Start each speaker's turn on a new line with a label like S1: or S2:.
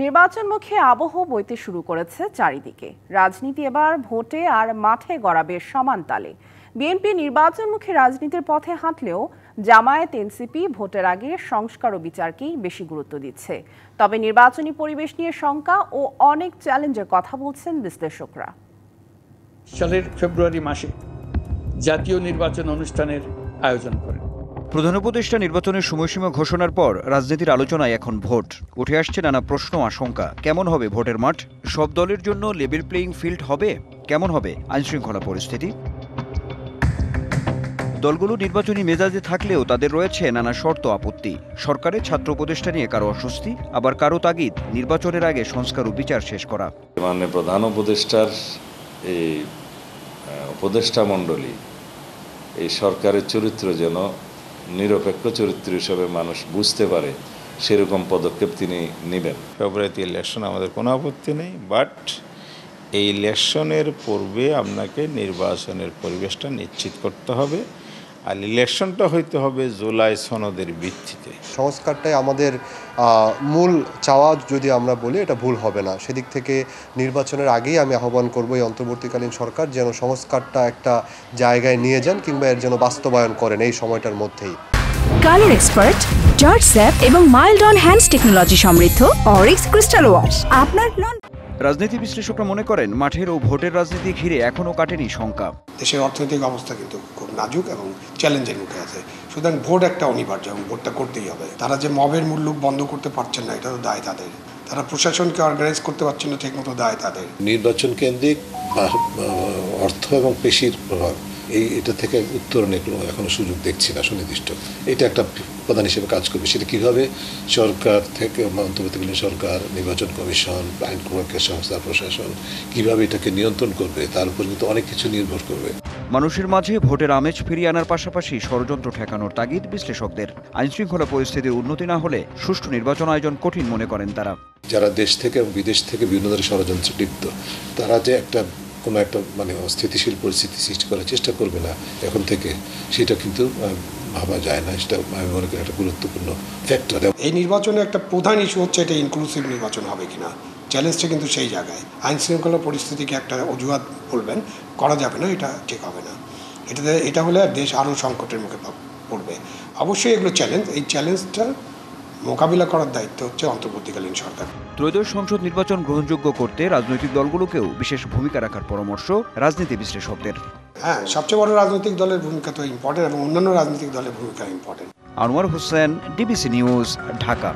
S1: নির্বাচনমুখী আবহ বইতে শুরু করেছে চারিদিকে। রাজনীতি এবার ভোটে আর মাঠে গড়াবে সমান তালে। বিএনপি নির্বাচনমুখী রাজনীতির পথে হাঁটলেও জামায়াত এনসিপি ভোটের আগে সংস্কার ও বিচারকেই বেশি গুরুত্ব দিচ্ছে। তবে নির্বাচনী পরিবেশ নিয়ে শঙ্কা ও অনেক চ্যালেঞ্জের কথা বলছেন বিশ্লেষকরা।
S2: সালের ফেব্রুয়ারি মাসে জাতীয় নির্বাচন অনুষ্ঠানের আয়োজন করেন।
S3: প্রধান উপদেষ্টা নির্বাচনের সময়সীমা ঘোষণার পর রাজনীতির আলোচনায় এখন ভোট উঠে আসছে নানা প্রশ্ন আশঙ্কা। কেমন হবে ভোটের মাঠ? সব দলের জন্য লেভেল প্লেয়িং ফিল্ড হবে? কেমন হবে আইনশৃঙ্খলা পরিস্থিতি? দলগুলো নির্বাচনী মেজাজে থাকলেও তাদের রয়েছে নানা শর্ত আপত্তি। সরকারের ছাত্র উপদেষ্টা নিয়ে কারো অস্বস্তি, আবার কারো তাগিদ নির্বাচনের আগে সংস্কার ও বিচার শেষ করা।
S4: মাননীয় প্রধান উপদেষ্টার এই উপদেষ্টা মণ্ডলী এই সরকারের চরিত্র যেন নিরপেক্ষ চরিত্র হিসেবে মানুষ বুঝতে পারে সেরকম পদক্ষেপ তিনি নেবেন।
S5: ফেব্রুয়ারিতে ইলেকশন আমাদের কোনো আপত্তি নেই, বাট এই ইলেকশনের পূর্বে আপনাকে নির্বাচনের পরিবেশটা নিশ্চিত করতে হবে, আর ইলেকশনটা হইতে হবে জুলাই সনদের ভিত্তিতে।
S6: সংস্কারটাই আমাদের মূল চাওয়া, যদি আমরা বলি এটা ভুল হবে না। সেদিক থেকে নির্বাচনের আগেই আমি আহ্বান করব এই অন্তর্বর্তীকালীন সরকার যেন সংস্কারটা একটা জায়গায় নিয়ে যান কিংবা এর যেন বাস্তবায়ন করেন এই সময়টার মধ্যেই।
S7: কালার এক্সপার্ট, জর্জ স্যাপ এবং মাইল্ড অন হ্যান্ডস টেকনোলজি সমৃদ্ধ অরিক্স ক্রিস্টাল ওয়াশ আপনার
S3: রাজনীতি বিশ্লেষকরা মনে করেন মাঠের ও ভোটের রাজনীতি ঘিরে এখনও কাটেনি শঙ্কা।
S8: দেশের অর্থনৈতিক অবস্থা কিন্তু খুব নাজুক এবং চ্যালেঞ্জের মুখে আছে, সুতরাং ভোট একটা অনিবার্য এবং ভোটটা করতেই হবে। তারা যে মবের মূল্য বন্ধ করতে পারছেন না, এটা তো দায় তাদের। তারা প্রশাসনকে অর্গানাইজ করতে পারছেন না ঠিকমতো, দায় তাদের।
S9: নির্বাচন কেন্দ্রিক অর্থ এবং পেশির প্রভাব এটা থেকে উত্তরণের এখনো সুযোগ দেখছি না সুনির্দিষ্ট। এটা একটা প্রধান হিসেবে কাজ করবে। সেটা কীভাবে সরকার থেকে অন্তর্বর্তীকালীন সরকার, নির্বাচন কমিশন, আইন প্রয়োগের সংস্থা, প্রশাসন কীভাবে এটাকে নিয়ন্ত্রণ করবে তার উপর কিন্তু অনেক কিছু নির্ভর করবে।
S3: মানুষের মাঝে ভোটের আমেজ ফিরিয়ে আনার পাশাপাশি ষড়যন্ত্র ঠেকানোর তাগিদ বিশ্লেষকদের। আইনশৃঙ্খলা পরিস্থিতির উন্নতি না হলে সুষ্ঠু নির্বাচন আয়োজন কঠিন মনে করেন তারা।
S9: যারা দেশ থেকে এবং বিদেশ থেকে বিভিন্ন ধরনের ষড়যন্ত্রে লিপ্ত, তারা যে কোনো একটা স্থিতিশীল পরিস্থিতি সৃষ্টি করার চেষ্টা করবে না এখন থেকে, সেটা কিন্তু ভাবা যায় না। সেটা আমি মনে করি একটা গুরুত্বপূর্ণ ফ্যাক্টর।
S8: এই নির্বাচনে একটা প্রধান ইস্যু হচ্ছে এটা ইনক্লুসিভ নির্বাচন হবে কিনা। চ্যালেঞ্জটা কিন্তু সেই জায়গায়। আইন শৃঙ্খলা পরিস্থিতিকে একটা অজুহাত বলবেন করা যাবে না, এটা ঠিক হবে না। এটা হলে দেশ আরও সংকটের মুখে পড়বে। অবশ্যই এগুলো চ্যালেঞ্জ, এই চ্যালেঞ্জটা মোকাবিলা করার দায়িত্ব হচ্ছে অন্তর্বর্তীকালীন সরকার।
S3: ত্রয়োদশ সংসদ নির্বাচন গ্রহণযোগ্য করতে রাজনৈতিক দলগুলোকেও বিশেষ ভূমিকা রাখার পরামর্শ রাজনীতি বিশ্লেষকদের।
S8: হ্যাঁ, সবচেয়ে বড় রাজনৈতিক দলের ভূমিকা তো ইম্পর্টেন্ট এবং অন্যান্য রাজনৈতিক দলের ভূমিকা important.
S3: Anwar Hossain, DBC news, Dhaka.